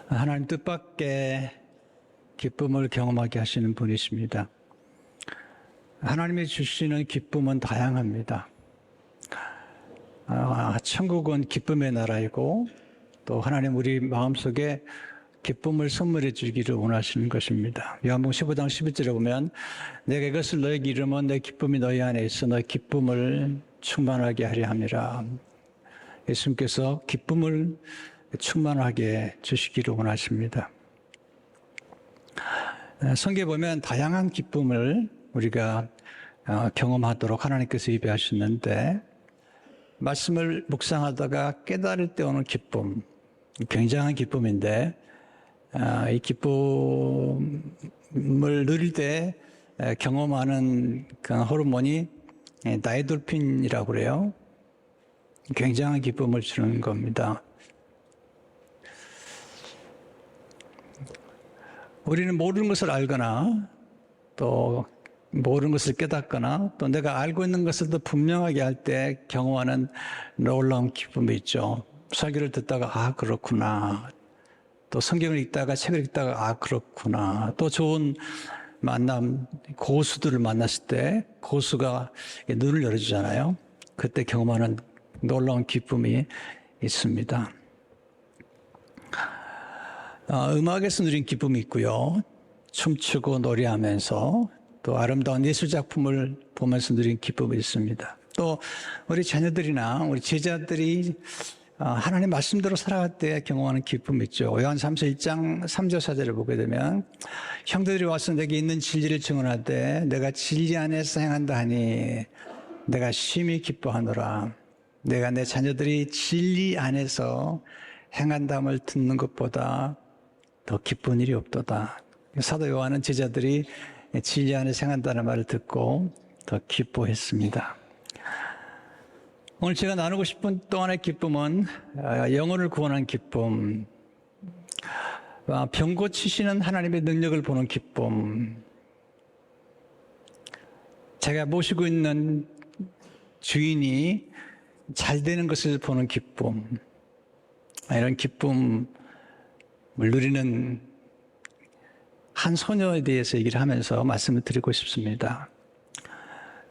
하나님 뜻밖의 기쁨을 경험하게 하시는 분이십니다. 하나님이 주시는 기쁨은 다양합니다. 천국은 기쁨의 나라이고 또 하나님 우리 마음속에 기쁨을 선물해 주기를 원하시는 것입니다. 요한복음 15장 11절에 보면 내가 이것을 너에게 이르면 내 기쁨이 너희 안에 있어 너희 기쁨을 충만하게 하려 함이라. 예수님께서 기쁨을 충만하게 주시기를 원하십니다. 성경에 보면 다양한 기쁨을 우리가 경험하도록 하나님께서 예배하셨는데 말씀을 묵상하다가 깨달을 때 오는 기쁨, 굉장한 기쁨인데 이 기쁨을 누릴 때 경험하는 그 호르몬이 나이돌핀이라고 그래요. 굉장한 기쁨을 주는 겁니다. 우리는 모르는 것을 알거나 또 모르는 것을 깨닫거나 또 내가 알고 있는 것을 더 분명하게 할 때 경험하는 놀라운 기쁨이 있죠. 설교를 듣다가 그렇구나. 또 성경을 읽다가 책을 읽다가 그렇구나. 또 좋은 만남, 고수들을 만났을 때 고수가 눈을 열어주잖아요. 그때 경험하는 놀라운 기쁨이 있습니다. 음악에서 누린 기쁨이 있고요. 춤추고 노래하면서 또 아름다운 예술작품을 보면서 누린 기쁨이 있습니다. 또 우리 자녀들이나 우리 제자들이 하나님 말씀대로 살아갈 때 경험하는 기쁨이 있죠. 요한 3서 1장 3절 4절을 보게 되면 형들이 와서 내게 있는 진리를 증언하되 내가 진리 안에서 행한다 하니 내가 심히 기뻐하노라. 내가 내 자녀들이 진리 안에서 행한담을 듣는 것보다 더 기쁜 일이 없도다. 사도 요한은 제자들이 진리 안에서 행한다는 말을 듣고 더 기뻐했습니다. 오늘 제가 나누고 싶은 또 하나의 기쁨은 영혼을 구원한 기쁨, 병 고치시는 하나님의 능력을 보는 기쁨, 제가 모시고 있는 주인이 잘 되는 것을 보는 기쁨, 이런 기쁨을 누리는 한 소녀에 대해서 얘기를 하면서 말씀을 드리고 싶습니다.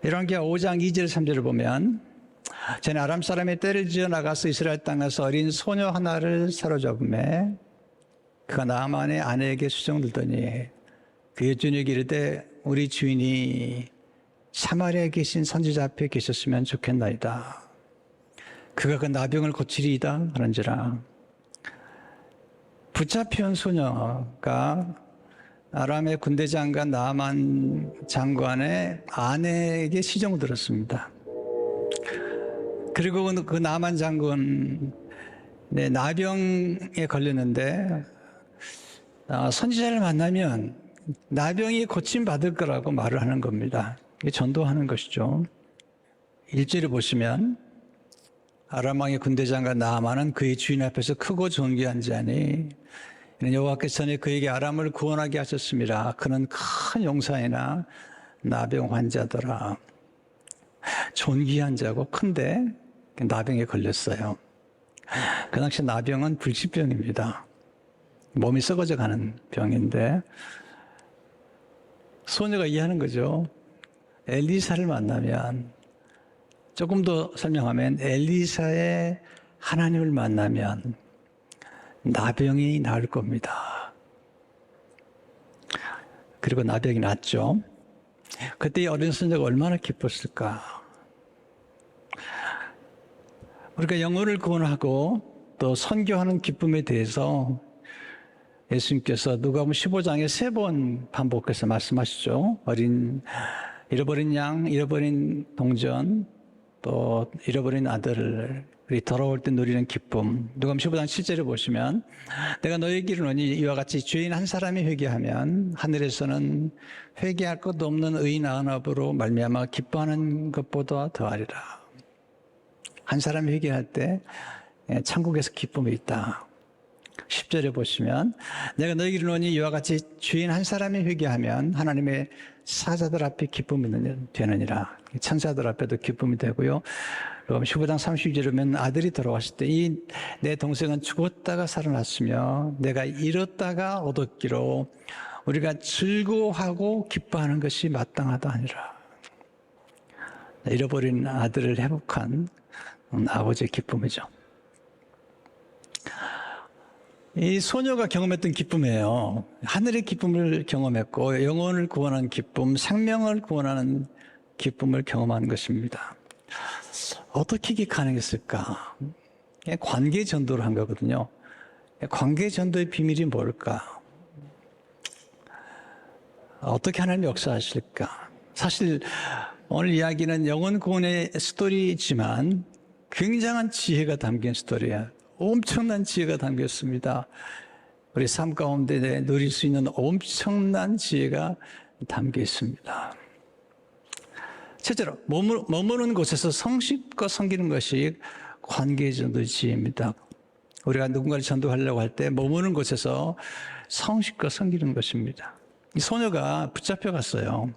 열왕기하 5장 2절 3절을 보면 전에 아람 사람이 떼를 지어 나가서 이스라엘 땅에서 어린 소녀 하나를 사로잡음에 그가 나아만의 아내에게 수정들더니 그의 주인에게 이르되 우리 주인이 사마리아에 계신 선지자 앞에 계셨으면 좋겠나이다. 그가 그 나병을 고치리이다 하는지라. 붙잡혀온 소녀가 아람의 군대 장관 나아만 장관의 아내에게 시정을 들었습니다. 그리고 그 나아만 장군 나병에 걸렸는데 선지자를 만나면 나병이 고침받을 거라고 말을 하는 겁니다. 이게 전도하는 것이죠. 1절을 보시면 아람 왕의 군대 장관 나아만은 그의 주인 앞에서 크고 존귀한 자니 여호와께서 전에 그에게 아람을 구원하게 하셨습니다. 그는 큰 용사이나 나병 환자더라. 존귀한 자고 큰데 나병에 걸렸어요. 그 당시 나병은 불치병입니다. 몸이 썩어져 가는 병인데 소녀가 이해하는 거죠. 엘리사를 만나면, 조금 더 설명하면 엘리사의 하나님을 만나면 나병이 나을 겁니다. 그리고 나병이 낫죠. 그때 어린 소녀가 얼마나 기뻤을까. 우리가 영혼을 구원하고 또 선교하는 기쁨에 대해서 예수님께서 누가복음 15장에 3번 반복해서 말씀하시죠. 잃어버린 양, 잃어버린 동전, 또 잃어버린 아들이 돌아올 때 누리는 기쁨. 누가복음 15장 7절을 보시면 내가 너희에게 이르노니 이와 같이 죄인 한 사람이 회개하면 하늘에서는 회개할 것도 없는 의인 99으로 말미암아 기뻐하는 것보다 더하리라. 한 사람이 회개할 때 천국에서 기쁨이 있다. 10절에 보시면 내가 너희에게 이르노니 이와 같이 주인 한 사람이 회개하면 하나님의 사자들 앞에 기쁨이 되느니라. 천사들 앞에도 기쁨이 되고요. 그럼 15장 32절에 보면 아들이 돌아왔을 때 이 내 동생은 죽었다가 살아났으며 내가 잃었다가 얻었기로 우리가 즐거워하고 기뻐하는 것이 마땅하다 하니라. 잃어버린 아들을 회복한 아버지의 기쁨이죠. 이 소녀가 경험했던 기쁨이에요. 하늘의 기쁨을 경험했고 영혼을 구원하는 기쁨, 생명을 구원하는 기쁨을 경험하는 것입니다. 어떻게 이게 가능했을까? 관계 전도를 한 거거든요. 관계 전도의 비밀이 뭘까? 어떻게 하나님이 역사하실까? 사실 오늘 이야기는 영혼 구원의 스토리지만 굉장한 지혜가 담긴 스토리야. 엄청난 지혜가 담겼습니다. 우리 삶 가운데 누릴 수 있는 엄청난 지혜가 담겨 있습니다. 첫째로 머무는 곳에서 성실과 섬기는 것이 관계 전도의 지혜입니다. 우리가 누군가를 전도하려고 할 때 머무는 곳에서 성실과 섬기는 것입니다. 이 소녀가 붙잡혀 갔어요.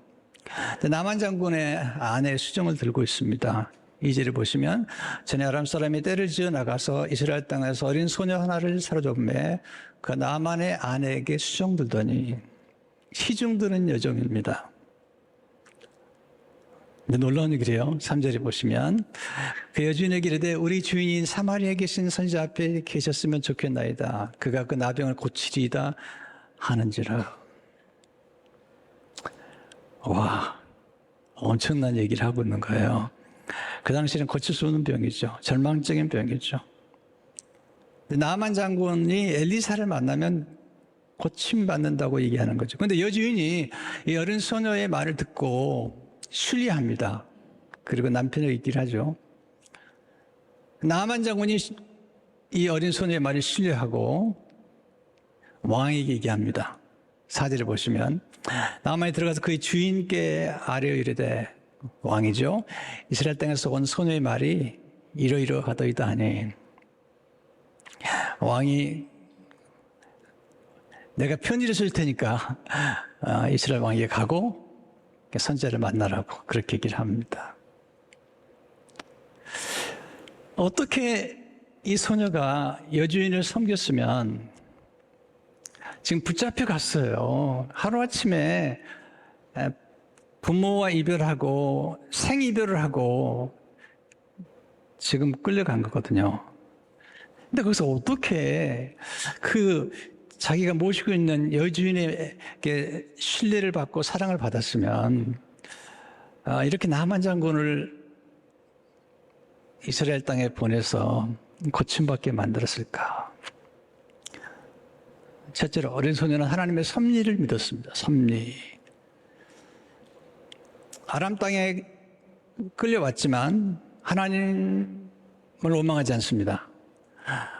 나만 장군의 아내 수정을 들고 있습니다. 2절을 보시면 전에 아람 사람이 떼를 지어 나가서 이스라엘 땅에서 어린 소녀 하나를 사로잡매 그 나만의 아내에게 수정 들더니 시중 드는 여종입니다. 놀라운 얘기래요. 3절에 보시면 그 여주인에게 이르되 우리 주인인 사마리아에 계신 선지자 앞에 계셨으면 좋겠나이다. 그가 그 나병을 고치리이다 하는지라. 와, 엄청난 얘기를 하고 있는 거예요. 그 당시에는 고칠 수 없는 병이죠. 절망적인 병이죠. 나만 장군이 엘리사를 만나면 고침받는다고 얘기하는 거죠. 그런데 여주인이 이 어린 소녀의 말을 듣고 신뢰합니다. 그리고 남편을 있기를 하죠. 나만 장군이 이 어린 소녀의 말을 신뢰하고 왕에게 얘기합니다. 4절을 보시면 나만이 들어가서 그의 주인께 아뢰어 이르되 왕이죠. 이스라엘 땅에서 온 소녀의 말이 이러이러하더이다 하니 왕이 내가 편지를 쓸 테니까 이스라엘 왕에게 가고 선지자를 만나라고 그렇게 얘기를 합니다. 어떻게 이 소녀가 여주인을 섬겼으면 지금 붙잡혀 갔어요. 하루아침에 부모와 이별하고 생이별을 하고 지금 끌려간 거거든요. 근데 거기서 어떻게 그 자기가 모시고 있는 여주인에게 신뢰를 받고 사랑을 받았으면 이렇게 나만 장군을 이스라엘 땅에 보내서 고침받게 만들었을까? 첫째로 어린 소녀는 하나님의 섭리를 믿었습니다. 섭리. 아람 땅에 끌려왔지만 하나님을 원망하지 않습니다.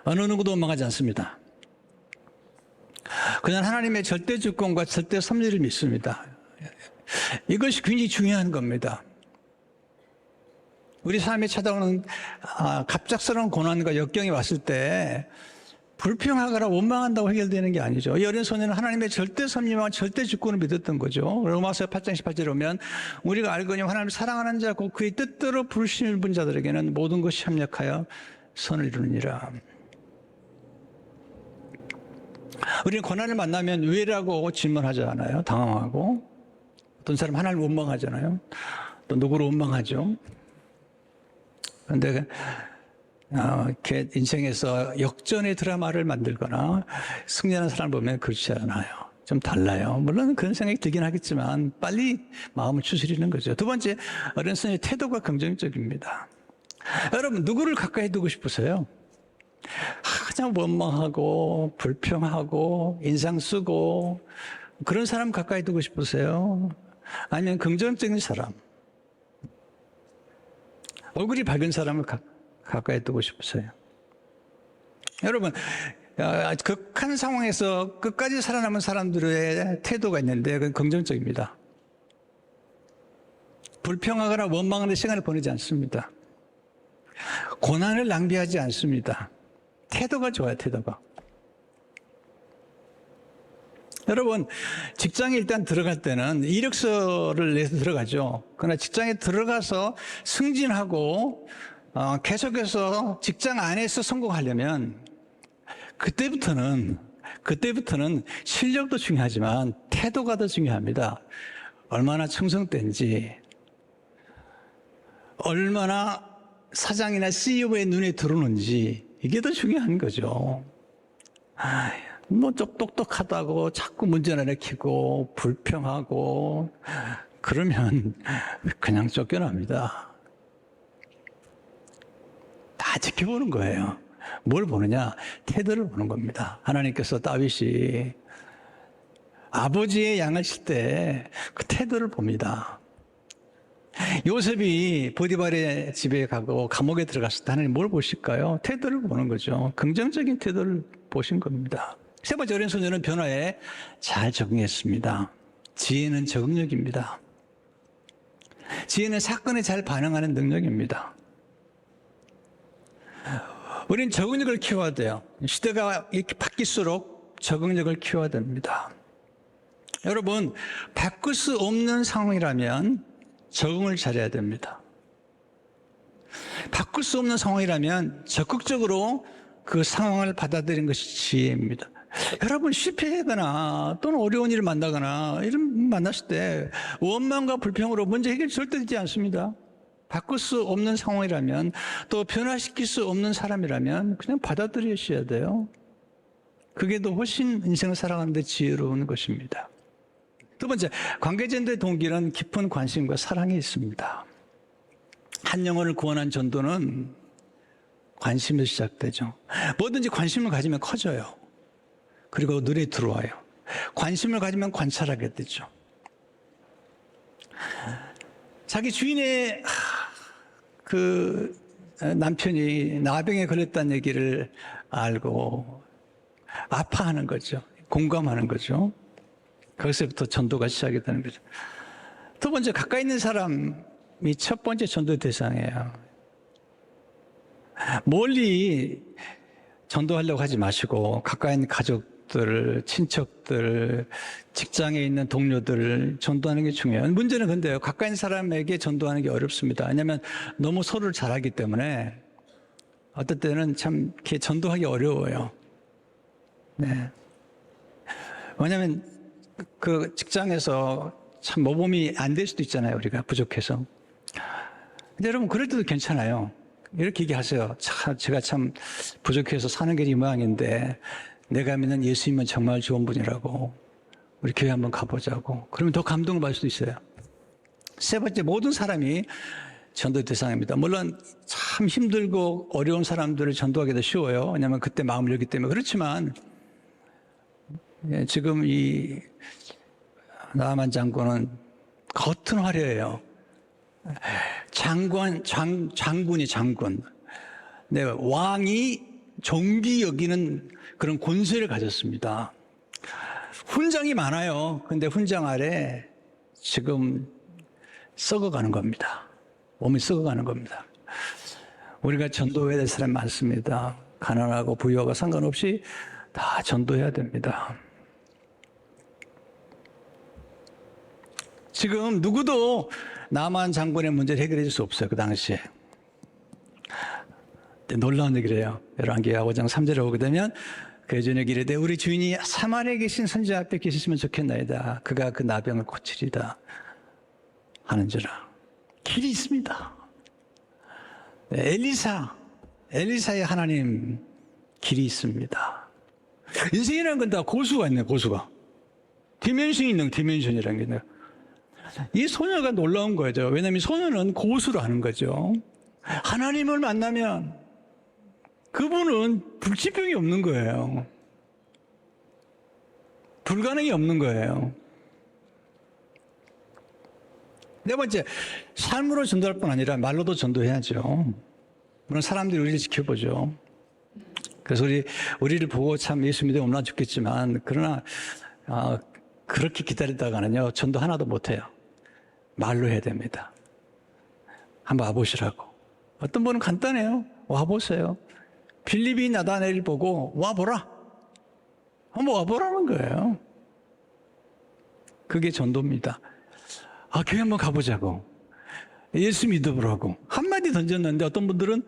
어느 누구도 원망하지 않습니다. 그냥 하나님의 절대 주권과 절대 섭리를 믿습니다. 이것이 굉장히 중요한 겁니다. 우리 삶에 찾아오는 갑작스러운 고난과 역경이 왔을 때 불평하거나 원망한다고 해결되는 게 아니죠. 이 어린 소녀는 하나님의 절대 섭리와 절대 주권을 믿었던 거죠. 로마서 8장 18절에 보면 우리가 알거니 하나님을 사랑하는 자고 그의 뜻대로 부르심을 입은 자들에게는 모든 것이 협력하여 선을 이루느니라. 우리는 고난을 만나면 왜라고 질문하지 않아요? 당황하고. 어떤 사람 하나님을 원망하잖아요. 또 누구를 원망하죠. 그런데 이렇게 인생에서 역전의 드라마를 만들거나 승리하는 사람을 보면 그렇지 않아요. 좀 달라요. 물론 그런 생각이 들긴 하겠지만 빨리 마음을 추스리는 거죠. 두 번째, 어린 소녀의 태도가 긍정적입니다. 여러분, 누구를 가까이 두고 싶으세요? 그냥 원망하고 불평하고 인상 쓰고 그런 사람 가까이 두고 싶으세요? 아니면 긍정적인 사람, 얼굴이 밝은 사람을 가까이 두고 싶으세요? 여러분, 극한 상황에서 끝까지 살아남은 사람들의 태도가 있는데 그건 긍정적입니다. 불평하거나 원망하는 시간을 보내지 않습니다. 고난을 낭비하지 않습니다. 태도가 좋아요, 태도가. 여러분, 직장에 일단 들어갈 때는 이력서를 내서 들어가죠. 그러나 직장에 들어가서 승진하고 계속해서 직장 안에서 성공하려면 그때부터는 실력도 중요하지만 태도가 더 중요합니다. 얼마나 충성된지, 얼마나 사장이나 CEO의 눈에 들어오는지, 이게 더 중요한 거죠. 뭐 똑똑하다고 자꾸 문제를 일으키고 불평하고 그러면 그냥 쫓겨납니다. 다 지켜보는 거예요. 뭘 보느냐? 태도를 보는 겁니다. 하나님께서 다윗이 아버지의 양을 칠 때 그 태도를 봅니다. 요셉이 보디발의 집에 가고 감옥에 들어갔을 때 하나님 뭘 보실까요? 태도를 보는 거죠. 긍정적인 태도를 보신 겁니다. 세 번째, 어린 소녀는 변화에 잘 적응했습니다. 지혜는 적응력입니다. 지혜는 사건에 잘 반응하는 능력입니다. 우리는 적응력을 키워야 돼요. 시대가 이렇게 바뀔수록 적응력을 키워야 됩니다. 여러분, 바꿀 수 없는 상황이라면 적응을 잘해야 됩니다. 바꿀 수 없는 상황이라면 적극적으로 그 상황을 받아들이는 것이 지혜입니다. 여러분, 실패하거나 또는 어려운 일을 만나거나 이런 만났을 때 원망과 불평으로 문제 해결 절대 되지 않습니다. 바꿀 수 없는 상황이라면, 또 변화시킬 수 없는 사람이라면 그냥 받아들이셔야 돼요. 그게 더 훨씬 인생을 살아가는 데 지혜로운 것입니다. 두 번째, 관계전도의 동기는 깊은 관심과 사랑이 있습니다. 한 영혼을 구원한 전도는 관심에서 시작되죠. 뭐든지 관심을 가지면 커져요. 그리고 눈에 들어와요. 관심을 가지면 관찰하게 되죠. 자기 주인의 그 남편이 나병에 걸렸다는 얘기를 알고 아파하는 거죠. 공감하는 거죠. 거기서부터 전도가 시작이 되는 거죠. 두 번째, 가까이 있는 사람이 첫 번째 전도의 대상이에요. 멀리 전도하려고 하지 마시고 가까이 있는 가족들, 친척들, 직장에 있는 동료들을 전도하는 게 중요해요. 문제는 근데요, 가까이 있는 사람에게 전도하는 게 어렵습니다. 왜냐하면 너무 서로를 잘 알기 때문에 어떨 때는 참 이렇게 전도하기 어려워요. 네. 왜냐하면 그 직장에서 참 모범이 안 될 수도 있잖아요. 우리가 부족해서. 근데 여러분, 그럴 때도 괜찮아요. 이렇게 얘기하세요. 제가 참 부족해서 사는 게 이 모양인데 내가 믿는 예수님은 정말 좋은 분이라고, 우리 교회 한번 가보자고. 그러면 더 감동을 받을 수도 있어요. 세 번째, 모든 사람이 전도의 대상입니다. 물론 참 힘들고 어려운 사람들을 전도하기도 쉬워요. 왜냐하면 그때 마음을 열기 때문에. 그렇지만 지금 이 나아만 장군은 겉은 화려해요. 장군이 장군. 네, 왕이 존귀 여기는 그런 권세를 가졌습니다. 훈장이 많아요. 근데 훈장 아래 지금 썩어가는 겁니다. 몸이 썩어가는 겁니다. 우리가 전도해야 될 사람 많습니다. 가난하고 부유하고 상관없이 다 전도해야 됩니다. 지금 누구도 나만 장군의 문제를 해결해 줄 수 없어요. 그 당시에. 놀라운 얘기를 해요. 열왕기하 5장 3절에 오게 되면 그의 저녁 이르되 우리 주인이 사마리아에 계신 선지자 앞에 계셨으면 좋겠나이다. 그가 그 나병을 고치리다 하는지라. 길이 있습니다. 네, 엘리사의 하나님 길이 있습니다. 인생이라는 건 다 고수가 있네. 고수가. 디멘션이 있는 디멘션이라는 게 있네요. 이 소녀가 놀라운 거죠. 왜냐하면 소녀는 고수를 하는 거죠. 하나님을 만나면 그분은 불치병이 없는 거예요. 불가능이 없는 거예요. 네 번째, 삶으로 전도할 뿐 아니라 말로도 전도해야죠. 물론 사람들이 우리를 지켜보죠. 그래서 우리를 보고 참 예수 믿으면 없나 죽겠지만, 그러나 그렇게 기다리다가는요, 전도 하나도 못해요. 말로 해야 됩니다. 한번 와보시라고. 어떤 분은 간단해요. 와보세요. 빌립이 나다나엘을 보고 와보라. 한번 와보라는 거예요. 그게 전도입니다. 아, 교회 한번 가보자고. 예수 믿어보라고. 한마디 던졌는데 어떤 분들은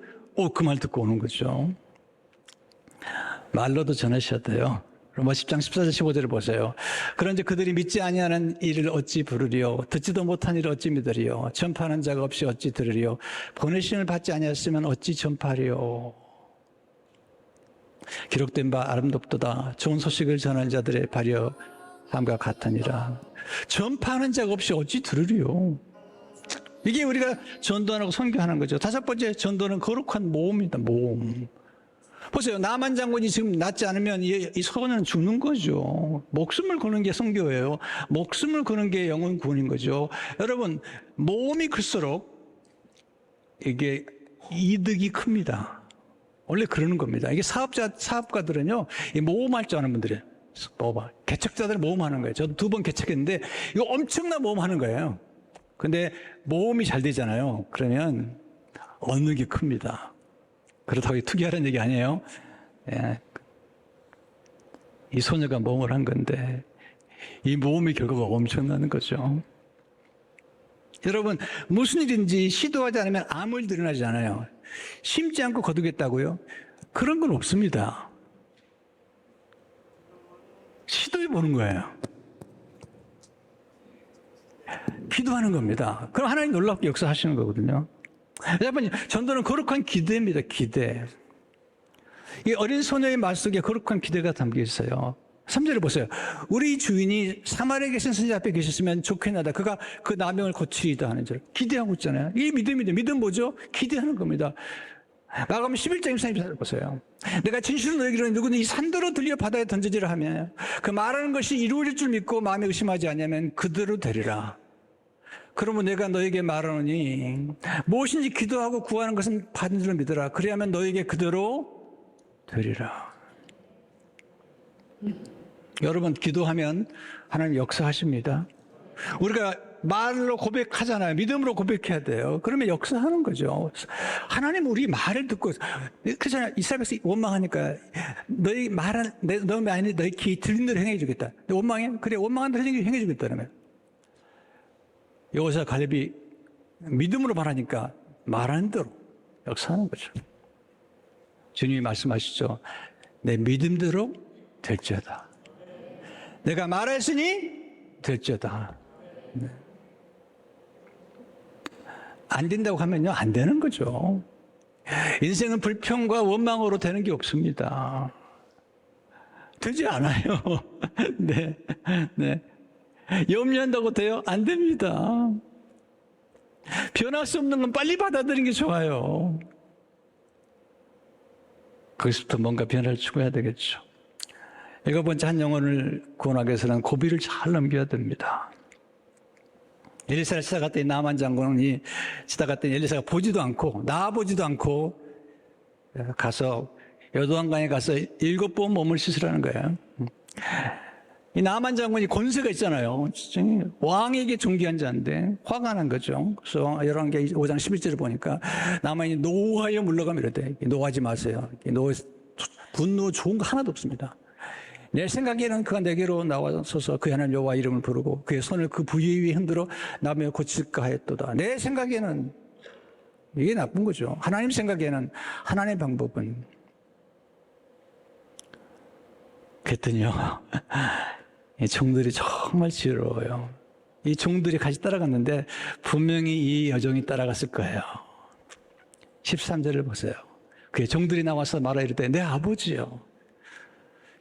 그 말 듣고 오는 거죠. 말로도 전하셔야 돼요. 로마 10장 14절 15절을 보세요. 그런지 그들이 믿지 아니하는 일을 어찌 부르리요? 듣지도 못한 일을 어찌 믿으리요? 전파하는 자가 없이 어찌 들으리요? 보내심을 받지 아니하였으면 어찌 전파하리요? 기록된 바 아름답도다. 좋은 소식을 전하는 자들의 발효함과 같으니라. 전파하는 자가 없이 어찌 들으리요? 이게 우리가 전도하고 선교하는 거죠. 다섯 번째, 전도는 거룩한 모험입니다. 모험. 보세요. 나만 장군이 지금 낫지 않으면 이 소년은 죽는 거죠. 목숨을 거는 게 선교예요. 목숨을 거는 게 영혼 구원인 거죠. 여러분, 모험이 클수록 이게 이득이 큽니다. 원래 그러는 겁니다. 이게 사업가들은요, 이 모험할 줄 아는 분들이에요. 개척자들은 모험하는 거예요. 저도 2번 개척했는데, 이거 엄청난 모험하는 거예요. 근데 모험이 잘 되잖아요. 그러면 얻는 게 큽니다. 그렇다고 투기하라는 얘기 아니에요. 예. 이 소녀가 모험을 한 건데 이 모험의 결과가 엄청나는 거죠. 여러분, 무슨 일인지 시도하지 않으면 아무 일도 일어나지 않아요. 심지 않고 거두겠다고요? 그런 건 없습니다. 시도해 보는 거예요. 기도하는 겁니다. 그럼 하나님 놀랍게 역사하시는 거거든요. 여러분, 전도는 거룩한 기대입니다. 기대. 이 어린 소녀의 말 속에 거룩한 기대가 담겨 있어요. 3절을 보세요. 우리 주인이 사마리아에 계신 선지 앞에 계셨으면 좋겠나다. 그가 그 나병을 고치리이다 하는 줄 기대하고 있잖아요. 이 믿음이죠. 믿음 뭐죠? 기대하는 겁니다. 마가복음 11장 24절 보세요. 내가 진실로 너에게 이르노니 누구는 이 산더러 들려 바다에 던져지라 하면 그 말하는 것이 이루어질 줄 믿고 마음에 의심하지 않으면 그대로 되리라. 그러면 내가 너에게 말하노니 무엇인지 기도하고 구하는 것은 받은 줄로 믿어라. 그리하면 너에게 그대로 되리라. 여러분, 기도하면 하나님 역사하십니다. 우리가 말로 고백하잖아요. 믿음으로 고백해야 돼요. 그러면 역사하는 거죠. 하나님 우리 말을 듣고 그렇잖아요. 이스라엘 백성이 원망하니까 너희 말은 너희 말이 너희 귀 들린 대로 행해 주겠다. 원망해? 그래, 원망한 대로 행해 주겠다 그러면. 여호수아 갈렙이 믿음으로 말하니까 말하는 대로 역사하는 거죠. 주님이 말씀하시죠. 내 믿음대로 될지어다. 내가 말했으니 될지어다. 네. 안 된다고 하면요, 안 되는 거죠. 인생은 불평과 원망으로 되는 게 없습니다. 되지 않아요. 네, 네. 염려한다고 돼요? 안 됩니다. 변할 수 없는 건 빨리 받아들이는 게 좋아요. 거기서부터 뭔가 변화를 추구해야 되겠죠. 7번째, 한 영혼을 구원하기 위해서는 고비를 잘 넘겨야 됩니다. 엘리사를 치다갔더니 나만 장군이 치다갔더니 엘리사가 보지도 않고 나보지도 않고 가서 여도왕강에 가서 7번 몸을 씻으라는 거예요. 이 나만 장군이 권세가 있잖아요. 왕에게 존귀한 자인데 화가 난 거죠. 그래서 열왕기 5장 11절을 보니까 나만이 노하여 물러가면 이러대. 노하지 마세요. 분노 좋은 거 하나도 없습니다. 내 생각에는 그가 내게로 나와서서 그의 하나님 여호와 이름을 부르고 그의 손을 그 부위 위에 흔들어 나며 고칠까 하였도다. 내 생각에는 이게 나쁜 거죠. 하나님 생각에는 하나님의 방법은 그랬더니요. 이 종들이 정말 지혜로워요. 이 종들이 같이 따라갔는데 분명히 이 여종이 따라갔을 거예요. 13절을 보세요. 그의 종들이 나와서 말하 이르되 내 아버지요.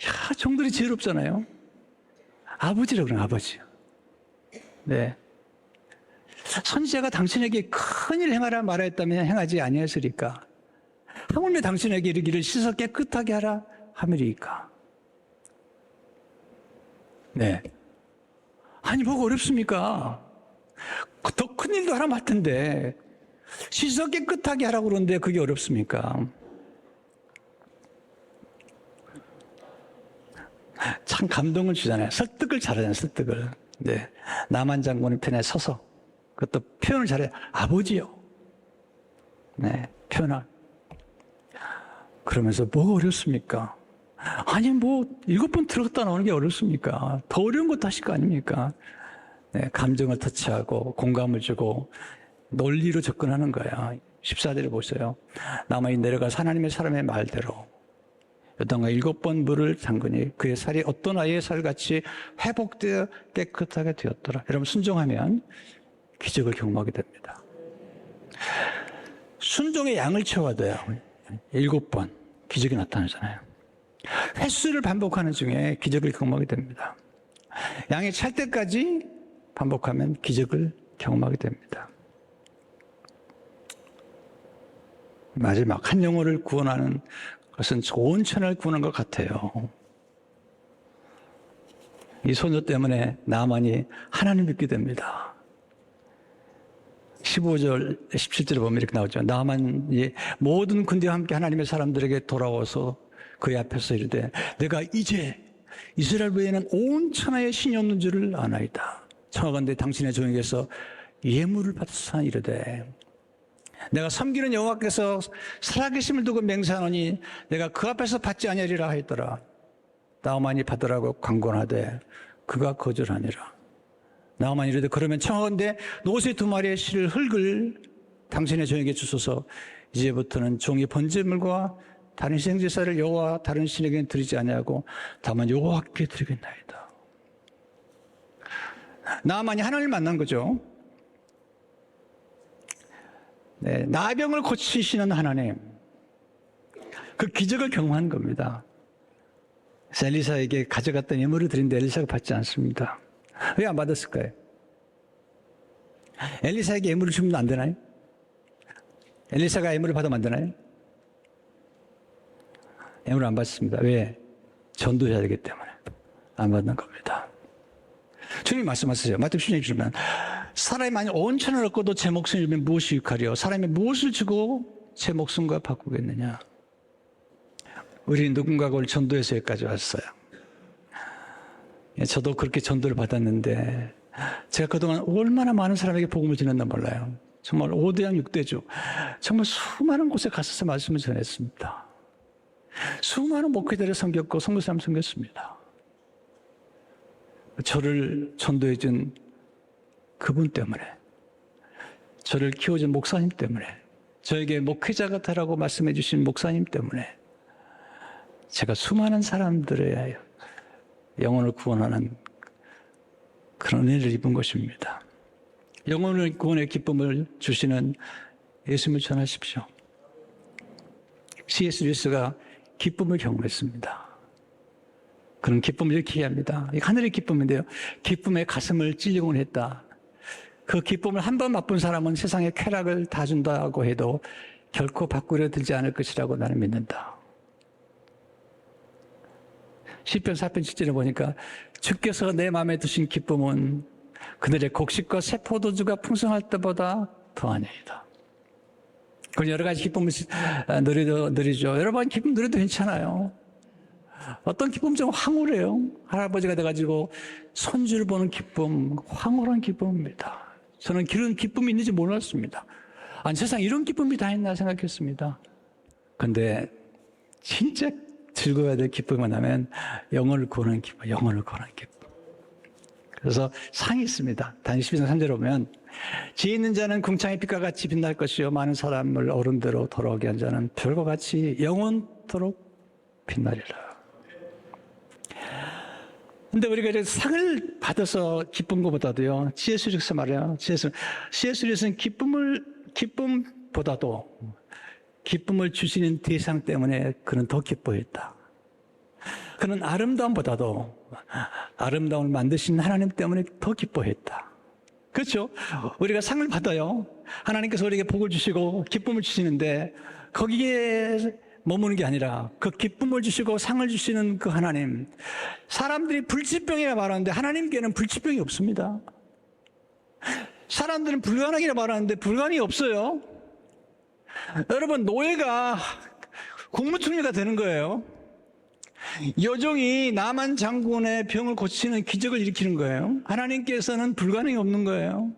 야, 종들이 지혜롭잖아요. 아버지라고 그러는 아버지. 네. 선지자가 당신에게 큰 일 행하라 말하였다면 행하지 아니하였으리까. 하물며 당신에게 이르기를 씻어 깨끗하게 하라 하밀이까. 네. 아니 뭐가 어렵습니까? 더 큰 일도 하나 맡은데 씻어 깨끗하게 하라고 그러는데 그게 어렵습니까? 참 감동을 주잖아요. 설득을 잘하잖아요. 설득을. 네. 나만 장군의 편에 서서 그것도 표현을 잘해요. 아버지요. 네. 표현을. 그러면서 뭐가 어렵습니까? 아니 뭐 7번 들어갔다 나오는 게 어렵습니까? 더 어려운 것도 하실 거 아닙니까? 감정을 터치하고 공감을 주고 논리로 접근하는 거야. 14절에 보세요. 나만이 내려가서 하나님의 사람의 말대로 요단강 7번 물을 담그니 그의 살이 어떤 아이의 살같이 회복되어 깨끗하게 되었더라. 여러분 순종하면 기적을 경험하게 됩니다. 순종의 양을 채워야 돼요. 7번 기적이 나타나잖아요. 횟수를 반복하는 중에 기적을 경험하게 됩니다. 양이 찰 때까지 반복하면 기적을 경험하게 됩니다. 마지막 한 영혼을 구원하는 것은 좋은 천을 구원한 것 같아요. 이 소녀 때문에 나만이 하나님 믿게 됩니다. 15절, 17절에 보면 이렇게 나오죠. 나만이 모든 군대와 함께 하나님의 사람들에게 돌아와서 그의 앞에서 이르되 내가 이제 이스라엘 외에는 온 천하에 신이 없는 줄을 아나이다. 청하건대 당신의 종에게서 예물을 받아서 이르되 내가 섬기는 여호와께서 살아계심을 두고 맹세하노니 내가 그 앞에서 받지 아니하리라 하였더라. 나만이 받으라고 강권하되 그가 거절하니라. 나만이 이르되 그러면 청하건대 노새 2마리의 실을 흙을 당신의 종에게 주소서. 이제부터는 종이 번제물과 다른 희생제사를 여호와 다른 신에게 드리지 아니하고 다만 여호와께 드리겠나이다. 나만이 하나님을 만난 거죠. 네, 나병을 고치시는 하나님, 그 기적을 경험한 겁니다. 그래서 엘리사에게 가져갔던 예물을 드린데 엘리사가 받지 않습니다. 왜 안 받았을까요? 엘리사에게 예물을 주면 안 되나요? 엘리사가 예물을 받으면 안 되나요? 예물을 안 받습니다. 왜? 전도해야 되기 때문에 안 받는 겁니다. 주님이 말씀하세요. 마태복음 16장 주면 사람이 만약 온 천을 얻고도 제 목숨을 잃으면 무엇이 유익하리요? 사람이 무엇을 주고 제 목숨과 바꾸겠느냐? 우리 누군가가 오늘 전도해서 여기까지 왔어요. 저도 그렇게 전도를 받았는데 제가 그동안 얼마나 많은 사람에게 복음을 전했나 몰라요. 정말 5대양 6대주 정말 수많은 곳에 갔어서 말씀을 전했습니다. 수많은 목회자를 섬겼고 선교사람 섬겼습니다. 저를 전도해 준 그분 때문에, 저를 키워준 목사님 때문에, 저에게 목회자가 되라고 말씀해 주신 목사님 때문에 제가 수많은 사람들의 영혼을 구원하는 그런 은혜를 입은 것입니다. 영혼을 구원의 기쁨을 주시는 예수님을 전하십시오. C.S. 루이스가 기쁨을 경험했습니다. 그런 기쁨을 이렇게 이해합니다. 하늘의 기쁨인데요. 기쁨에 가슴을 찔리곤 했다. 그 기쁨을 한 번 맛본 사람은 세상의 쾌락을 다 준다고 해도 결코 바꾸려 들지 않을 것이라고 나는 믿는다. 시편 4편 7절에 보니까 주께서 내 마음에 두신 기쁨은 그들의 곡식과 새 포도주가 풍성할 때보다 더하니이다. 그건 여러 가지 기쁨을 누리죠. 여러 번 기쁨 누려도 괜찮아요. 어떤 기쁨 좀 황홀해요. 할아버지가 돼가지고 손주를 보는 기쁨, 황홀한 기쁨입니다. 저는 그런 기쁨이 있는지 몰랐습니다. 아니, 세상에 이런 기쁨이 다 있나 생각했습니다. 근데 진짜 즐거워야 될 기쁨이 뭐냐면 영혼을 구하는 기쁨, 영혼을 구하는 기쁨. 그래서 상이 있습니다. 다니엘 12장 3절에 보면 지혜 있는 자는 궁창의 빛과 같이 빛날 것이요 많은 사람을 어른대로 돌아오게 한 자는 별과 같이 영원토록 빛나리라. 근데 우리가 이제 상을 받아서 기쁜 것보다도요, C.S. 루이스 말이에요. C.S. 루이스는 기쁨보다도 기쁨을 주시는 대상 때문에 그는 더 기뻐했다. 그는 아름다움보다도 아름다움을 만드신 하나님 때문에 더 기뻐했다. 그렇죠? 우리가 상을 받아요. 하나님께서 우리에게 복을 주시고 기쁨을 주시는데 거기에 머무는 게 아니라 그 기쁨을 주시고 상을 주시는 그 하나님, 사람들이 불치병이라 말하는데 하나님께는 불치병이 없습니다. 사람들은 불가능이라 말하는데 불가능이 없어요. 여러분, 노예가 국무총리가 되는 거예요. 여종이 나만 장군의 병을 고치는 기적을 일으키는 거예요. 하나님께서는 불가능이 없는 거예요.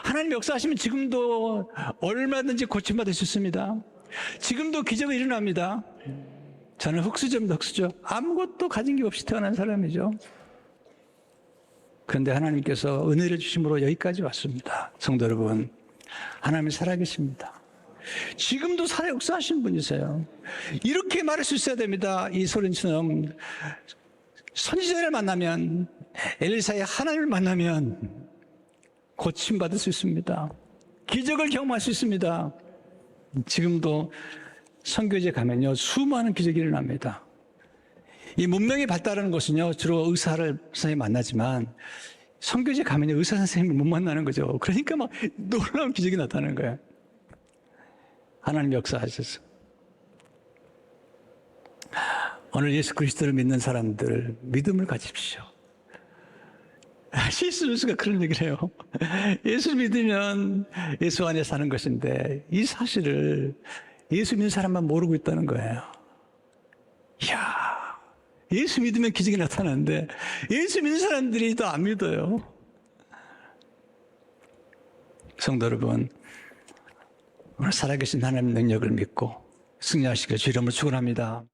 하나님 역사하시면 지금도 얼마든지 고침받을 수 있습니다. 지금도 기적이 일어납니다. 저는 흙수저입니다. 흙수저. 아무것도 가진 게 없이 태어난 사람이죠. 그런데 하나님께서 은혜를 주심으로 여기까지 왔습니다. 성도 여러분, 하나님이 살아계십니다. 지금도 살아 역사하신 분이세요. 이렇게 말할 수 있어야 됩니다. 이 소린처럼 선지자를 만나면, 엘리사의 하나님을 만나면 고침받을 수 있습니다. 기적을 경험할 수 있습니다. 지금도 선교지에 가면요, 수많은 기적이 일어납니다. 이 문명이 발달하는 것은요, 주로 의사를 선생님이 만나지만 선교지에 가면요, 의사 선생님을 못 만나는 거죠. 그러니까 막 놀라운 기적이 나타나는 거예요. 하나님 역사하셔서. 오늘 예수 그리스도를 믿는 사람들, 믿음을 가집시오. C.S. 루이스가 그런 얘기를 해요. 예수 믿으면 예수 안에 사는 것인데 이 사실을 예수 믿는 사람만 모르고 있다는 거예요. 이야, 예수 믿으면 기적이 나타나는데 예수 믿는 사람들이 더 안 믿어요. 성도 여러분, 오늘 살아계신 하나님의 능력을 믿고 승리하시길 주 이름으로 축원합니다.